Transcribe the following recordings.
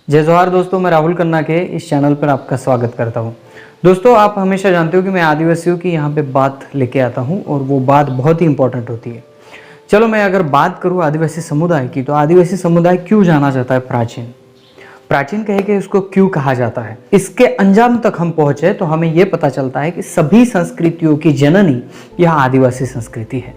जय जोहार दोस्तों, मैं राहुल खन्ना के इस चैनल पर आपका स्वागत करता हूं। दोस्तों, आप हमेशा जानते हो कि मैं आदिवासियों की यहाँ पे बात लेके आता हूं और वो बात बहुत ही इंपॉर्टेंट होती है। चलो, मैं अगर बात करूं आदिवासी समुदाय की, तो आदिवासी समुदाय क्यों जाना जाता है प्राचीन प्राचीन कहे कि उसको क्यों कहा जाता है, इसके अंजाम तक हम पहुंचे तो हमें यह पता चलता है कि सभी संस्कृतियों की जननी यह आदिवासी संस्कृति है।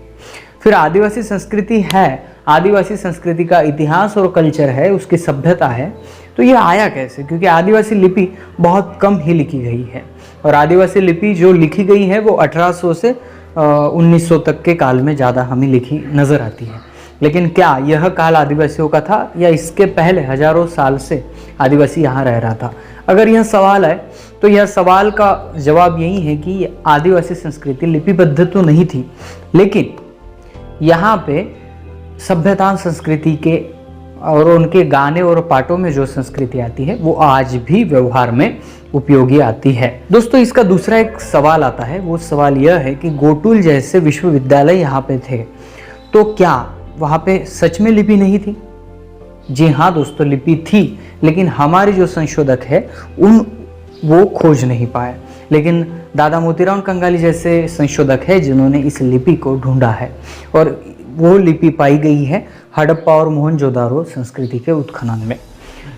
फिर आदिवासी संस्कृति है, आदिवासी संस्कृति का इतिहास और कल्चर है, उसकी सभ्यता है, तो ये आया कैसे? क्योंकि आदिवासी लिपि बहुत कम ही लिखी गई है और आदिवासी लिपि जो लिखी गई है वो 1800 से 1900 तक के काल में ज़्यादा हमें लिखी नज़र आती है। लेकिन क्या यह काल आदिवासियों का था या इसके पहले हजारों साल से आदिवासी यहाँ रह रहा था? अगर यह सवाल है तो यह सवाल का जवाब यही है कि आदिवासी संस्कृति लिपिबद्ध तो नहीं थी, लेकिन यहाँ पे सभ्यता संस्कृति के और उनके गाने और पाठों में जो संस्कृति आती है वो आज भी व्यवहार में उपयोगी आती है। दोस्तों, इसका दूसरा एक सवाल आता है। वो सवाल यह है कि गोटुल जैसे विश्वविद्यालय यहाँ पे थे, तो क्या वहाँ पे सच में लिपि नहीं थी? जी हाँ दोस्तों, लिपि थी, लेकिन हमारे जो संशोधक है वो खोज नहीं पाए। लेकिन दादा मोतीराम कंगाली जैसे संशोधक है जिन्होंने इस लिपि को ढूंढा है और वो लिपि पाई गई है हड़प्पा और मोहनजोदारो संस्कृति के उत्खनन में।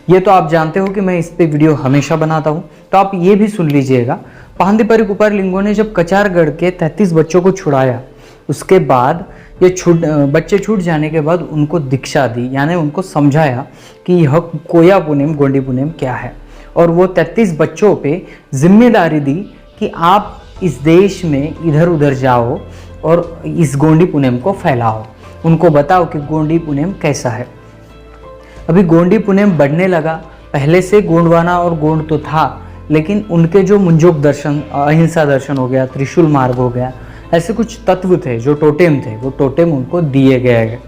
ये तो आप जानते हो कि मैं इस पे वीडियो हमेशा बनाता हूँ, तो आप ये भी सुन लीजिएगा। पाहंदीपरी कुपरलिंगों ने जब कचारगढ़ के 33 बच्चों को छुड़ाया, उसके बाद ये बच्चे छूट जाने के बाद उनको दीक्षा दी, यानी उनको समझाया कि यह कोया पुनेम गोंडी पुनेम क्या है, और वो 33 बच्चों पे जिम्मेदारी दी कि आप इस देश में इधर उधर जाओ और इस गोंडी पुनेम को फैलाओ, उनको बताओ कि गोंडी पुनेम कैसा है। अभी गोंडी पुनेम बढ़ने लगा, पहले से गोंडवाना और गोंड तो था, लेकिन उनके जो मुंजोक दर्शन, अहिंसा दर्शन हो गया, त्रिशूल मार्ग हो गया, ऐसे कुछ तत्व थे जो टोटेम थे, वो टोटेम उनको दिए गए।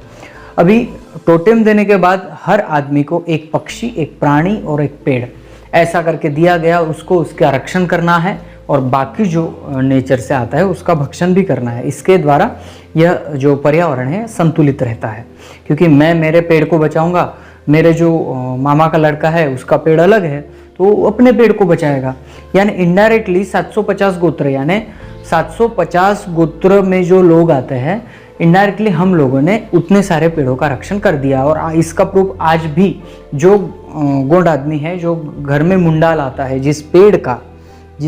अभी टोटेम देने के बाद हर आदमी को एक पक्षी, एक प्राणी और एक पेड़ ऐसा करके दिया गया, उसको उसका रक्षण करना है और बाकी जो नेचर से आता है उसका भक्षण भी करना है। इसके द्वारा यह जो पर्यावरण है संतुलित रहता है, क्योंकि मैं मेरे पेड़ को बचाऊंगा, मेरे जो मामा का लड़का है उसका पेड़ अलग है तो वो अपने पेड़ को बचाएगा। यानी इनडायरेक्टली 750 गोत्र, यानी 750 गोत्र में जो लोग आते हैं, इनडायरेक्टली हम लोगों ने उतने सारे पेड़ों का रक्षण कर दिया। और इसका प्रूफ आज भी जो गोंड आदमी है जो घर में मुंडा लाता है, जिस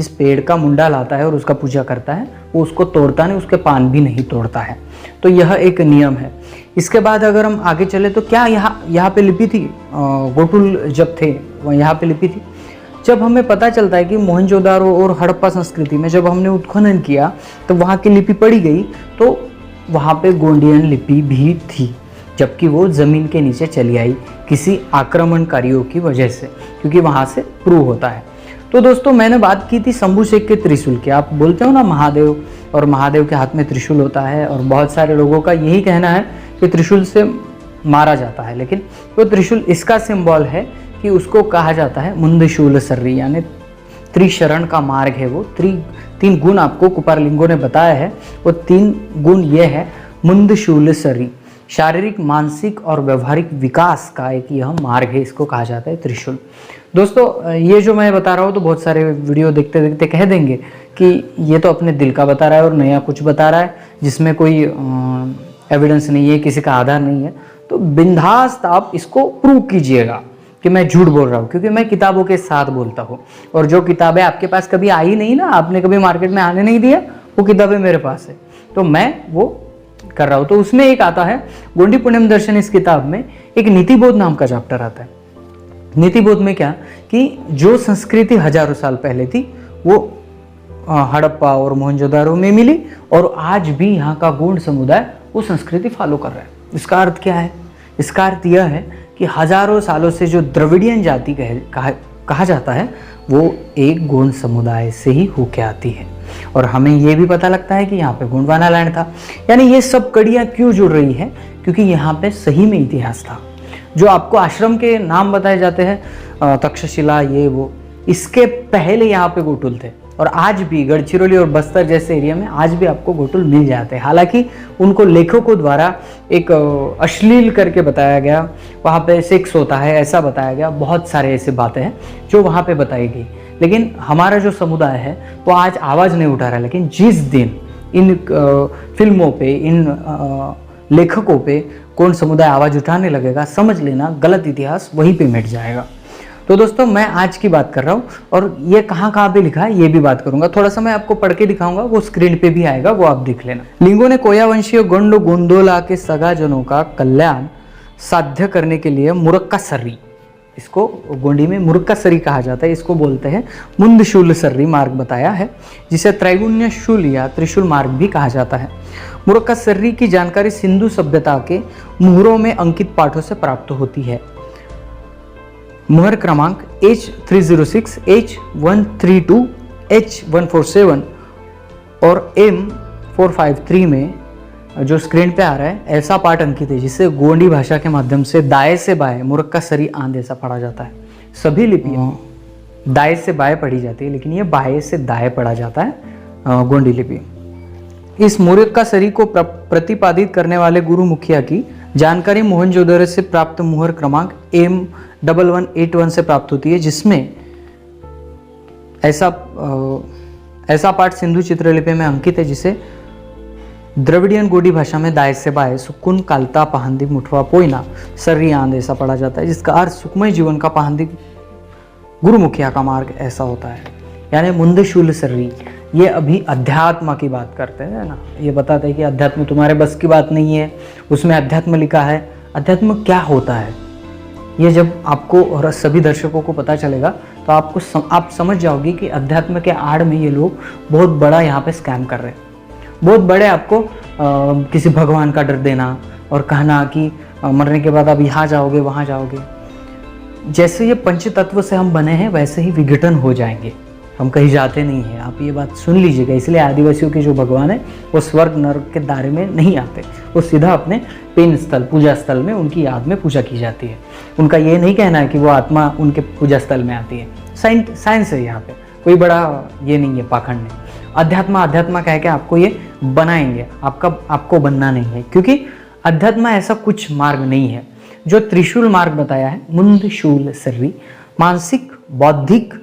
पेड़ का मुंडा लाता है और उसका पूजा करता है, वो उसको तोड़ता नहीं, उसके पान भी नहीं तोड़ता है। तो यह एक नियम है। इसके बाद अगर हम आगे चले तो क्या यहाँ पे लिपि थी? गोटुल जब थे यहाँ पे लिपि थी। जब हमें पता चलता है कि मोहनजोदारो और हड़प्पा संस्कृति में जब हमने उत्खनन किया तो वहाँ की लिपि पड़ी गई, तो वहाँ पे गोंडियन लिपि भी थी, जबकि वो ज़मीन के नीचे चली आई किसी आक्रमणकारियों की वजह से, क्योंकि वहाँ से प्रूव होता है। तो दोस्तों, मैंने बात की थी शंभू शेख के त्रिशूल की। आप बोलते हो ना महादेव, और महादेव के हाथ में त्रिशूल होता है, और बहुत सारे लोगों का यही कहना है कि त्रिशूल से मारा जाता है, लेकिन वो त्रिशूल इसका सिंबल है कि उसको कहा जाता है मुंदशूल सर्री, यानी त्रिशरण का मार्ग है। वो तीन गुण आपको कुपरलिंगों ने बताया है, वो 3 गुण ये है मुंदशूल सर्री, शारीरिक, मानसिक और व्यवहारिक विकास का एक यह मार्ग है, इसको कहा जाता है त्रिशूल। दोस्तों, ये जो मैं बता रहा हूँ तो बहुत सारे वीडियो देखते देखते कह देंगे कि ये तो अपने दिल का बता रहा है और नया कुछ बता रहा है जिसमें कोई एविडेंस नहीं है, किसी का आधार नहीं है। तो बिंदास आप इसको प्रूव कीजिएगा कि मैं झूठ बोल रहा हूँ, क्योंकि मैं किताबों के साथ बोलता हूँ, और जो किताबें आपके पास कभी आई नहीं ना, आपने कभी मार्केट में आने नहीं दिया, वो किताबें मेरे पास है, तो मैं वो कर रहा हूँ। तो उसमें एक आता है गोंडी पुनेम दर्शन, इस किताब में एक नीतिबोध नाम का चैप्टर आता है। नीतिबोध में क्या कि जो संस्कृति हजारों साल पहले थी वो हड़प्पा और मोहनजोदारो में मिली, और आज भी यहाँ का गोंड समुदाय वो संस्कृति फॉलो कर रहा है। इसका अर्थ क्या है? इसका अर्थ यह है कि हजारों सालों से जो द्रविडियन जाति कहा जाता है वो एक गोंड समुदाय से ही होके आती है, और हमें ये भी पता लगता है कि यहाँ पे गोंडवाना लैंड था। यानी ये सब कड़ियाँ क्यों जुड़ रही है? क्योंकि यहाँ पे सही में इतिहास था। जो आपको आश्रम के नाम बताए जाते हैं, तक्षशिला, ये वो, इसके पहले यहाँ पे गोटुल थे। और आज भी गढ़चिरौली और बस्तर जैसे एरिया में आज भी आपको घोटुल मिल जाते हैं। हालांकि उनको लेखकों द्वारा एक अश्लील करके बताया गया, वहाँ पे सेक्स होता है ऐसा बताया गया, बहुत सारे ऐसे बातें हैं जो वहाँ पे बताई गई। लेकिन हमारा जो समुदाय है वो आज आवाज़ नहीं उठा रहा है। लेकिन जिस दिन इन फिल्मों पे, इन लेखकों पे कौन समुदाय आवाज़ उठाने लगेगा, समझ लेना गलत इतिहास वहीं पे मिट जाएगा। तो दोस्तों मैं आज की बात कर रहा हूँ और ये कहाँ कहाँ पे लिखा है ये भी बात करूंगा। थोड़ा सा मैं आपको पढ़ के दिखाऊंगा, वो स्क्रीन पे भी आएगा, वो आप देख लेना। लिंगो ने कोया वंशीय गोंड गोंदोला के सगाजनों का कल्याण साध्य करने के लिए मुरक्का सर्री, इसको गोंडी में मुरक्का सर्री कहा जाता है, इसको बोलते हैं मुंदशूल सर्री मार्ग बताया है, जिसे त्रैगुण्य शूल या त्रिशूल मार्ग भी कहा जाता है। मुरक्का सर्री की जानकारी सिंधु सभ्यता के मुहरों में अंकित पाठों से प्राप्त होती है। मुहर क्रमांक H306, H132, H147 और M453 में जो स्क्रीन पे आ रहा है ऐसा पाठ अंकित है जिसे गोंडी भाषा के माध्यम से दाएं से बाएं मुरक्का सरी आंध ऐसा पढ़ा जाता है। सभी लिपियाँ दाएं से बाएं पढ़ी जाती है, लेकिन ये बाएं से दाएं पढ़ा जाता है गोंडी लिपि। इस मुरक्का सरी को प्रतिपादित करने वाले गुरु मुखिया की जानकारी मोहनजोदड़ो से प्राप्त मुहर क्रमांक M1181 से प्राप्त होती है, जिसमें ऐसा पाठ सिंधु चित्रलिपि में अंकित है जिसे द्रविडियन गोंडी भाषा में दाएं से बाएं सुकुन कालता पहांदी मुठवा पोइना सर्री आंध ऐसा पढ़ा जाता है, जिसका अर्थ सुखमय जीवन का पहांदी गुरु मुखिया का मार्ग ऐसा होता है। यानी मुंदशूल सर्री, ये अभी अध्यात्म की बात करते हैं ना, ये बताते हैं कि अध्यात्म तुम्हारे बस की बात नहीं है, उसमें अध्यात्म लिखा है। अध्यात्म क्या होता है ये जब आपको और सभी दर्शकों को पता चलेगा तो आप समझ जाओगे कि अध्यात्म के आड़ में ये लोग बहुत बड़ा यहाँ पे स्कैम कर रहे हैं। बहुत बड़े आपको किसी भगवान का डर देना और कहना कि मरने के बाद आप यहाँ जाओगे वहाँ जाओगे। जैसे ये पंच तत्व से हम बने हैं वैसे ही विघटन हो जाएंगे, हम कहीं जाते नहीं हैं। आप ये बात सुन लीजिएगा। इसलिए आदिवासियों के जो भगवान है वो स्वर्ग नरक के दायरे में नहीं आते, वो सीधा अपने पेन स्थल पूजा स्थल में उनकी याद में पूजा की जाती है। उनका ये नहीं कहना है कि वो आत्मा उनके पूजा स्थल में आती है। साइंस है यहाँ पे, कोई बड़ा ये नहीं है पाखंड नहीं। अध्यात्मा कह के आपको ये बनाएंगे, आपको बनना नहीं है, क्योंकि अध्यात्म ऐसा कुछ मार्ग नहीं है। जो त्रिशूल मार्ग बताया है मुंदशूल सर्री, मानसिक, बौद्धिक,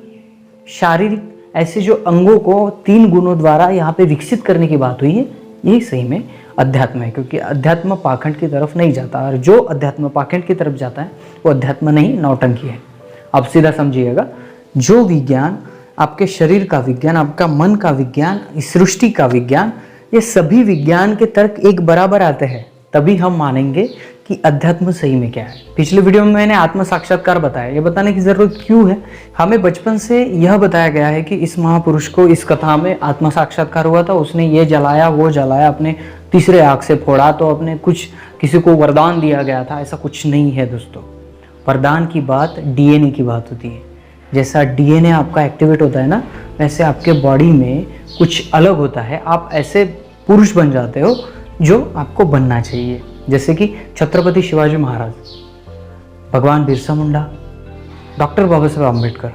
शारीरिक ऐसे जो अंगों को 3 गुणों द्वारा यहाँ पे विकसित करने की बात हुई है, यही सही में अध्यात्म है। क्योंकि अध्यात्म पाखंड की तरफ नहीं जाता, और जो अध्यात्म पाखंड की तरफ जाता है वो अध्यात्म नहीं, नौटंकी है। आप सीधा समझिएगा, जो विज्ञान आपके शरीर का विज्ञान, आपका मन का विज्ञान, इस सृष्टि का विज्ञान, ये सभी विज्ञान के तर्क एक बराबर आते हैं, तभी हम मानेंगे कि अध्यात्म सही में क्या है। पिछले वीडियो में मैंने आत्म साक्षात्कार बताया, ये बताने की जरूरत क्यों है। हमें बचपन से यह बताया गया है कि इस महापुरुष को इस कथा में आत्म साक्षात्कार हुआ था, उसने ये जलाया वो जलाया, अपने तीसरे आँख से फोड़ा, तो अपने कुछ किसी को वरदान दिया गया था। ऐसा कुछ नहीं है दोस्तों। वरदान की बात डीएनए की बात होती है। जैसा डीएनए आपका एक्टिवेट होता है ना, वैसे आपके बॉडी में कुछ अलग होता है। आप ऐसे पुरुष बन जाते हो जो आपको बनना चाहिए। जैसे कि छत्रपति शिवाजी महाराज, भगवान बिरसा मुंडा, डॉक्टर बाबा साहब आम्बेडकर,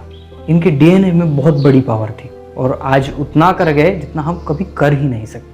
इनके डीएनए में बहुत बड़ी पावर थी और आज उतना कर गए जितना हम कभी कर ही नहीं सकते।